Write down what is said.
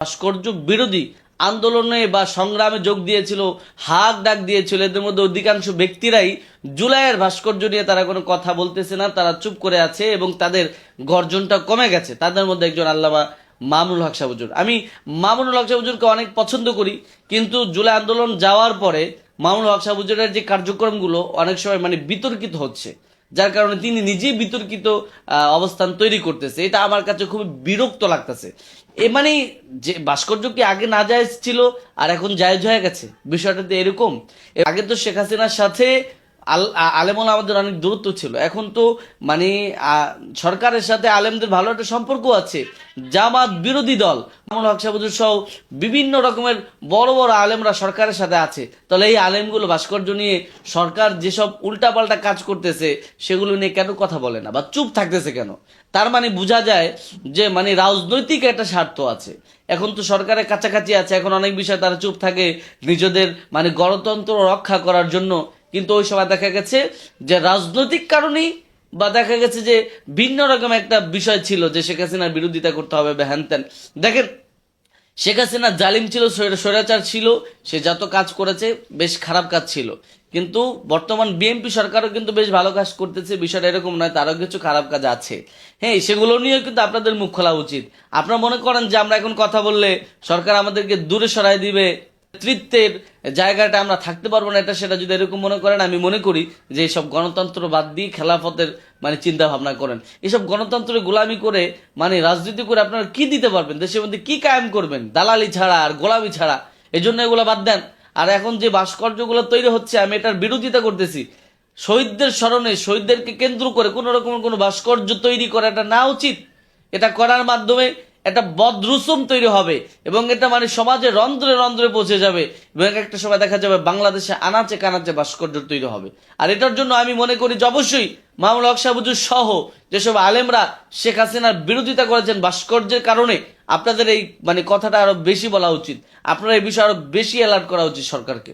ভাস্কর্য বিরোধী আন্দোলনে বা সংগ্রামে যোগ দিয়েছিল, হাক ডাক দিয়েছিল, এদের মধ্যে অধিকাংশ ব্যক্তিরাই জুলাইয়ের ভাস্কর্য নিয়ে তারা কোনো কথা বলতেছে না, তারা চুপ করে আছে এবং তাদের গর্জনটা কমে গেছে। তাদের মধ্যে একজন আল্লামা মামুনুল হক সাহেব হুজুর। আমি মামুনুল হক সাহেব হুজুরকে অনেক পছন্দ করি, কিন্তু জুলাই আন্দোলন যাওয়ার পরে মামুনুল হক সাহেব হুজুরের যে কার্যক্রমগুলো অনেক সময় বিতর্কিত হচ্ছে, যার কারণে তিনি নিজেই বিতর্কিত অবস্থান তৈরি করতেছে। এটা আমার কাছে খুব বিরক্ত লাগতেছে। এ যে ভাস্কর্য কি আগে না জায়েজ ছিল আর এখন জায়েজ হয়ে গেছে, বিষয়টা তো এরকম। আগে তো শেখ হাসিনার সাথে আলেমুল আমাদের অনেক দূরত্ব ছিল, এখন তো সরকারের সাথে আলেমদের ভালো একটা সম্পর্ক আছে। জামাত বিরোধী দল মামুনুল হক সাহেব সহ বিভিন্ন রকমের বড় বড় আলেমরা সরকারের সাথে আছে। তাহলে এই আলেমগুলো ভাস্কর্য নিয়ে সরকার যেসব উল্টাপাল্টা কাজ করতেছে সেগুলো নিয়ে কেন কথা বলে না বা চুপ থাকতেছে কেন? তার বোঝা যায় যে রাজনৈতিক একটা স্বার্থ আছে। এখন তো সরকারের কাছাকাছি আছে, এখন অনেক বিষয় তারা চুপ থাকে নিজেদের গণতন্ত্র রক্ষা করার জন্য। কিন্তু ওই সময় দেখা গেছে যে রাজনৈতিক কারণেই বা দেখা গেছে যে ভিন্ন রকম একটা বিষয় ছিল যে শেখ হাসিনার বিরোধিতা করতে হবে বা হ্যান ত্যান। দেখেন, শেখ হাসিনা জালিম ছিল, স্বৈরাচার ছিল, সে যত কাজ করেছে বেশ খারাপ কাজ ছিল। কিন্তু বর্তমান বিএনপি সরকারও কিন্তু বেশ ভালো কাজ করতেছে, বিষয়টা এরকম নয়, তারও কিছু খারাপ কাজ আছে। হ্যাঁ, সেগুলো নিয়েও কিন্তু আপনাদের মুখ খোলা উচিত। আপনারা মনে করেন যে আমরা এখন কথা বললে সরকার আমাদেরকে দূরে সরাই দিবে, নেতৃত্বের জায়গাটা আমরা থাকতে পারবো না, এটা সেটা যদি এরকম মনে করেন, আমি মনে করি যে এইসব গণতন্ত্র বাদ দিয়ে খেলাফতের চিন্তা ভাবনা করেন। এসব গণতন্ত্রের গোলামি করে রাজনীতি করে আপনারা কি দিতে পারবেন, দেশের মধ্যে কি কায়েম করবেন? দালালি ছাড়া আর গোলামি ছাড়া। এই জন্য এগুলো বাদ দেন। আর এখন যে ভাস্কর্যগুলো তৈরি হচ্ছে, আমি এটার বিরোধিতা করতেছি। শহীদদের স্মরণে, শহীদদেরকে কেন্দ্র করে কোন রকমের কোনো ভাস্কর্য তৈরি করা এটা না উচিত। এটা করার মাধ্যমে একটা বদরুসুম তৈরি হবে এবং এটা সমাজে রন্ধ্রে রন্ধ্রে পৌঁছে যাবে এবং একটা সময় দেখা যাবে বাংলাদেশে আনাচে কানাচে ভাস্কর্য তৈরি হবে। আর এটার জন্য আমি মনে করি যে অবশ্যই মামুনুল হক সাহেব হুজুর সহ যেসব আলেমরা শেখ হাসিনার বিরোধিতা করেছেন ভাস্কর্যের কারণে, আপনাদের এই কথাটা আরো বেশি বলা উচিত। আপনারা এই বিষয়ে আরো বেশি অ্যালার্ট করা উচিত সরকারকে।